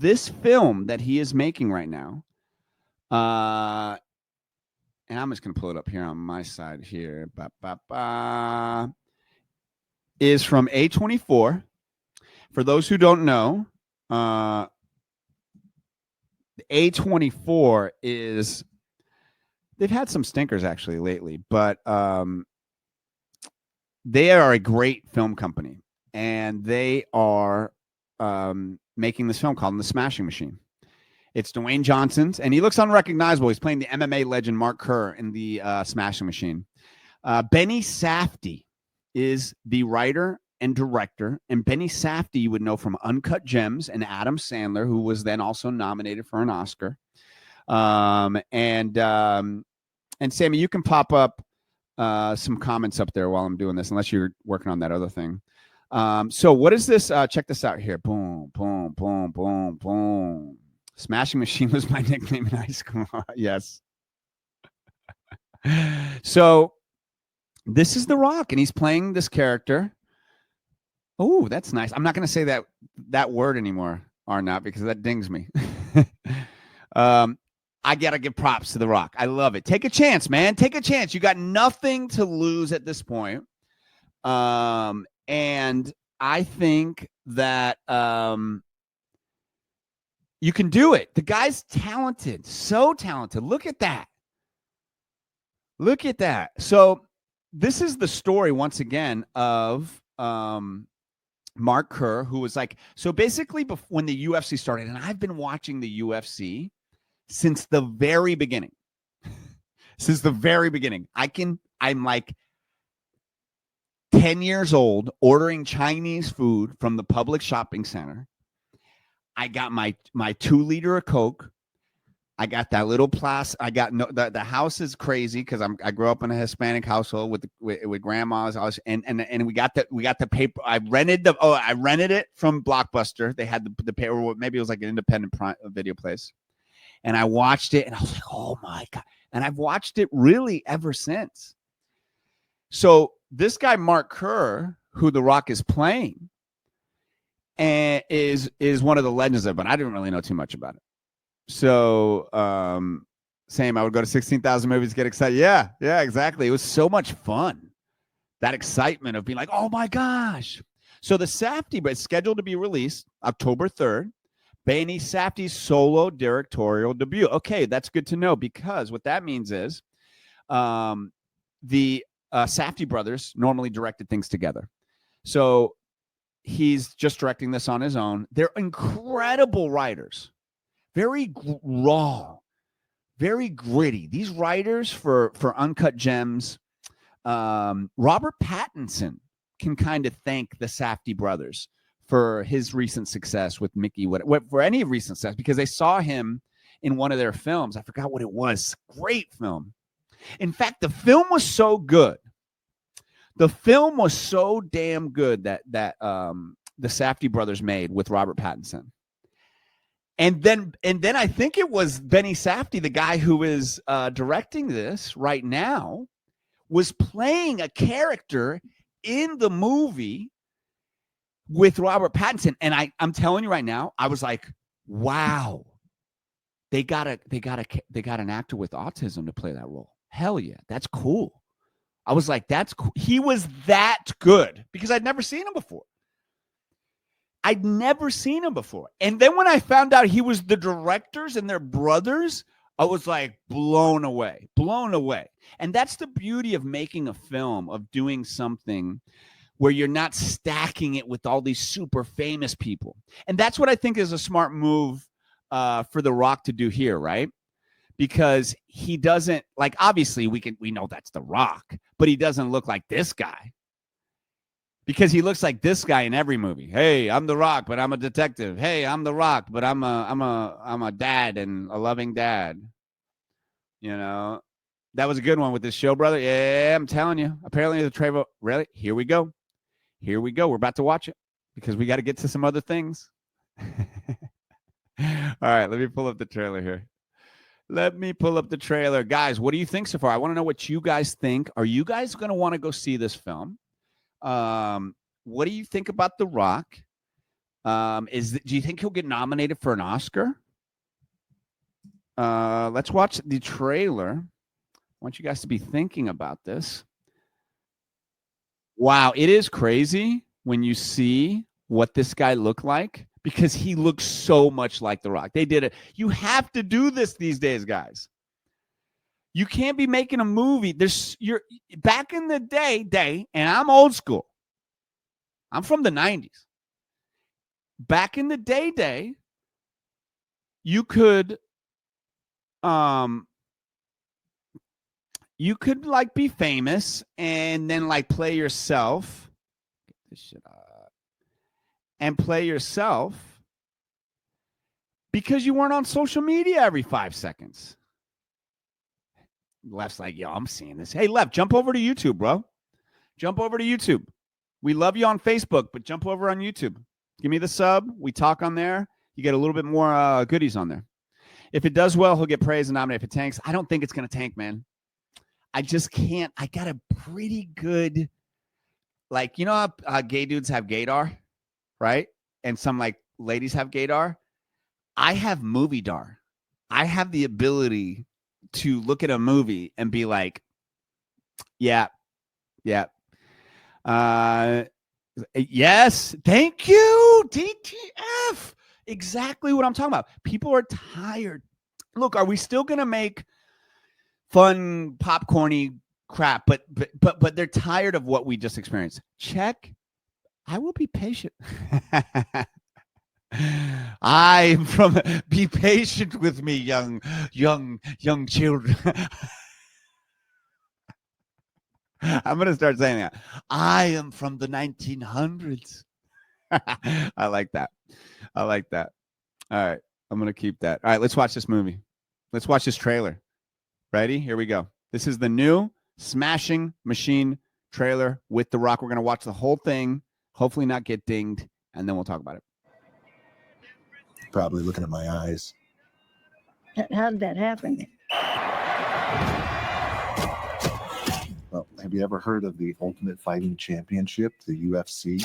this film that he is making right now, and I'm just going to pull it up here on my side here, is from A24. For those who don't know, A24 is, they've had some stinkers actually lately, but they are a great film company, and they are making this film called The Smashing Machine. It's Dwayne Johnson's, and he looks unrecognizable. He's playing the MMA legend Mark Kerr in the Smashing Machine. Benny Safdie is the writer and director, and Benny Safdie you would know from Uncut Gems and Adam Sandler, who was then also nominated for an Oscar. And Sammy, you can pop up some comments up there while I'm doing this, unless you're working on that other thing. So what is this? Check this out here. Boom, boom, boom, boom, boom. Smashing Machine was my nickname in high school. Yes. So this is The Rock, and he's playing this character. Oh, that's nice. I'm not going to say that word anymore, Arnott, because that dings me. I got to give props to The Rock. I love it. Take a chance, man. Take a chance. You got nothing to lose at this point. And I think that you can do it. The guy's talented, so talented. Look at that. Look at that. So this is the story, once again, of Mark Kerr, who was like, so basically when the UFC started, and I've been watching the UFC since the very beginning. Since the very beginning. I'm like 10 years old, ordering Chinese food from the public shopping center. I got my 2-liter of Coke. I got that little I got the house is crazy because I grew up in a Hispanic household with grandmas. And we got the paper. I rented it from Blockbuster. They had the paper. Maybe it was like an independent video place. And I watched it, and I was like, oh my God. And I've watched it really ever since. So this guy, Mark Kerr, who The Rock is playing, and is one of the legends of it, but I didn't really know too much about it. So same, I would go to 16,000 movies, get excited. Yeah, exactly. It was so much fun. That excitement of being like, oh my gosh. So the Safdie, but it's scheduled to be released October 3rd. Benny Safdie's solo directorial debut. Okay, that's good to know, because what that means is the Safdie brothers normally directed things together. So he's just directing this on his own. They're incredible writers. Very raw, very gritty. These writers for Uncut Gems, Robert Pattinson can kind of thank the Safdie brothers for his recent success with Mickey, for any recent success, because they saw him in one of their films. I forgot what it was. Great film. In fact, the film was so good. The film was so damn good that the Safdie brothers made with Robert Pattinson. And then I think it was Benny Safdie, the guy who is directing this right now, was playing a character in the movie with Robert Pattinson. And I'm telling you right now, I was like, wow, they got an actor with autism to play that role. Hell yeah, that's cool. I was like, that's cool. He was that good, because I'd never seen him before. And then when I found out he was the directors and their brothers, I was like blown away. And that's the beauty of making a film, of doing something where you're not stacking it with all these super famous people. And that's what I think is a smart move for The Rock to do here, right? Because he doesn't, like, obviously we know that's The Rock, but he doesn't look like this guy. Because he looks like this guy in every movie. Hey, I'm The Rock, but I'm a detective. Hey, I'm The Rock, but I'm a dad and a loving dad. You know, that was a good one with this show, brother. Yeah, I'm telling you. Apparently the trailer. Really? Here we go. We're about to watch it because we got to get to some other things. All right, let me pull up the trailer here. Guys, what do you think so far? I want to know what you guys think. Are you guys going to want to go see this film? What do you think about The Rock? Do you think he'll get nominated for an Oscar? Let's watch the trailer. I want you guys to be thinking about this. Wow, it is crazy when you see what this guy looked like, because he looks so much like The Rock. They did it. You have to do this these days, guys. You can't be making a movie. You're back in the day, and I'm old school. I'm from the 90s. Back in the day, you could like be famous and then like play yourself. Get this shit up. And play yourself because you weren't on social media every 5 seconds. Left's like, yo, I'm seeing this. Hey, Left, jump over to YouTube, bro. Jump over to YouTube. We love you on Facebook, but jump over on YouTube. Give me the sub. We talk on there. You get a little bit more goodies on there. If it does well, he'll get praise and nominated. If it tanks, I don't think it's going to tank, man. I just can't. I got a pretty good, like, you know how gay dudes have gaydar, right? And some like ladies have gaydar. I have moviedar. I have the ability to look at a movie and be like, yeah. Yes, thank you, DTF. Exactly what I'm talking about. People are tired. Look, are we still gonna make fun, popcorny crap? But they're tired of what we just experienced. Check. I will be patient. I'm from. Be patient with me, young children. I'm going to start saying that. I am from the 1900s. I like that. All right. I'm going to keep that. All right. Let's watch this movie. Let's watch this trailer. Ready? Here we go. This is the new Smashing Machine trailer with The Rock. We're going to watch the whole thing, hopefully not get dinged, and then we'll talk about it. Probably looking at my eyes. How did that happen? Well, have you ever heard of the Ultimate Fighting Championship, the UFC?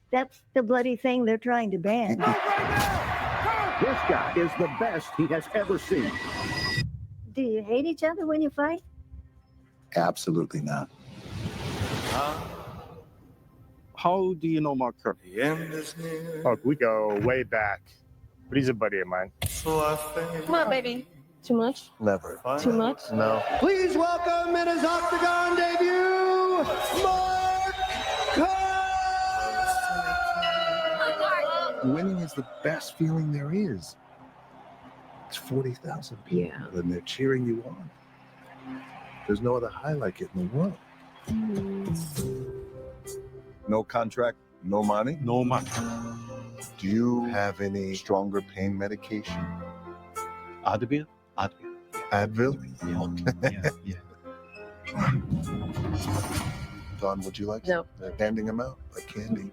That's the bloody thing they're trying to ban. This guy is the best he has ever seen. Do you hate each other when you fight? Absolutely not. How do you know Mark Kerr? Oh, we go way back. But he's a buddy of mine. Come on, baby. Too much? Never. Too much? No. Please welcome in his Octagon debut, Mark Kerr! Winning is the best feeling there is. It's 40,000 people, Yeah. and they're cheering you on. There's no other high like it in the world. No contract, no money? No money. Do you have any stronger pain medication? Advil? Advil? Yeah. Don, would you like No. They're handing them out like candy.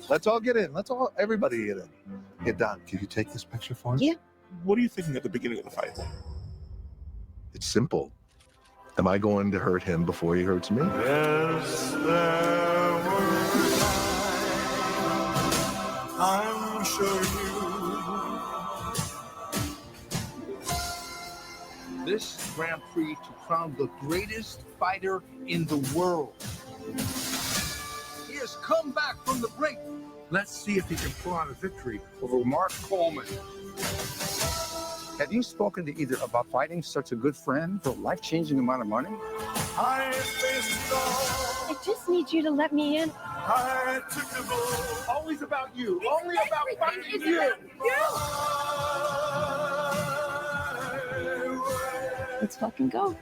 Let's all get in. Everybody get in. Hey, Don, can you take this picture for us? Yeah. What are you thinking at the beginning of the fight? It's simple. Am I going to hurt him before he hurts me? Yes, there were times, I'm sure This Grand Prix to crown the greatest fighter in the world. He has come back from the brink. Let's see if he can pull out a victory over Mark Coleman. Have you spoken to either about fighting such a good friend for a life-changing amount of money? I faced it all. I just need you to let me in. I took the bull. Always about you. Only about fighting It's you. about Let's fucking go.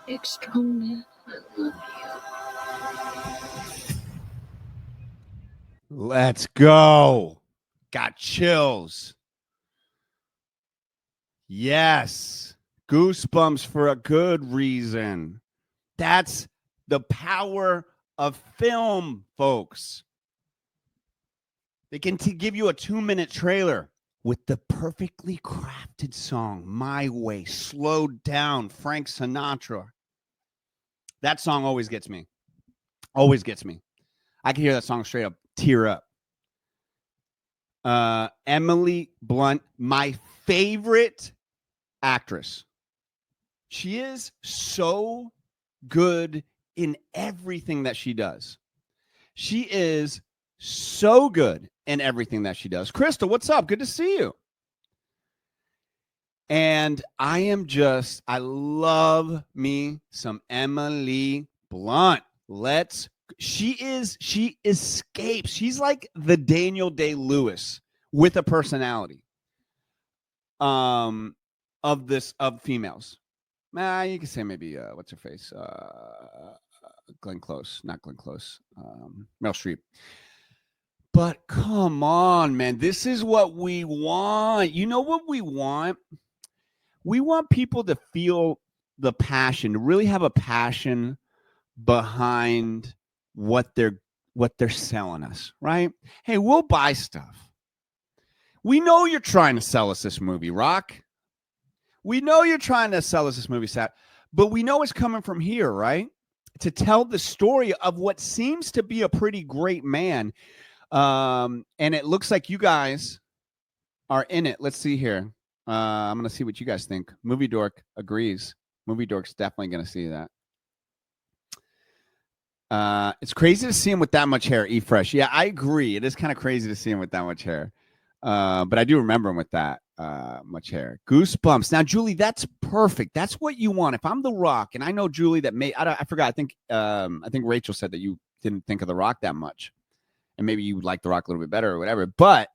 Big strong man. I love you. Let's go. Got chills. Yes. Goosebumps for a good reason. That's the power of film, folks. They can give you a 2-minute trailer with the perfectly crafted song, My Way, slowed down, Frank Sinatra. That song always gets me. Always gets me. I can hear that song straight up tear up. Emily Blunt, my favorite actress. She is so good in everything that she does. She is so good in everything that she does. Crystal, what's up? Good to see you. And I love me some Emily Blunt. She escapes. She's like the Daniel Day-Lewis with a personality of females. You can say maybe what's her face? Glenn Close, not Glenn Close. Meryl Streep. But come on, man. This is what we want. You know what we want? We want people to feel the passion, to really have a passion behind what they're selling us, right? Hey, we'll buy stuff. We know you're trying to sell us this movie, Rock. We know you're trying to sell us this movie, Sat, but we know it's coming from here, right? To tell the story of what seems to be a pretty great man. And it looks like you guys are in it. Let's see here. I'm going to see what you guys think. Movie Dork agrees. Movie Dork's definitely going to see that. It's crazy to see him with that much hair, E-Fresh. Yeah, I agree. It is kind of crazy to see him with that much hair. But I do remember him with that much hair. Goosebumps. Now, Julie, that's perfect. That's what you want. If I'm The Rock, and I know, Julie, that I forgot. I think Rachel said that you didn't think of The Rock that much. And maybe you like The Rock a little bit better or whatever. But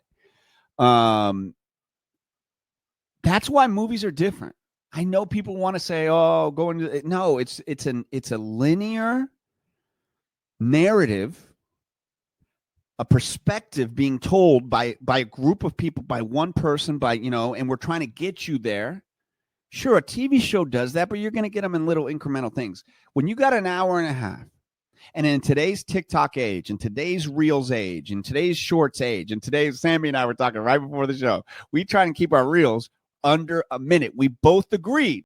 that's why movies are different. I know people want to say, "Oh, go into it." No, it's a linear narrative, a perspective being told by a group of people, by one person, and we're trying to get you there. Sure, a TV show does that, but you're going to get them in little incremental things. When you got an hour and a half, and in today's TikTok age, in today's Reels age, in today's Shorts age, and today's Sammy and I were talking right before the show, we try and keep our Reels under a minute. We both agreed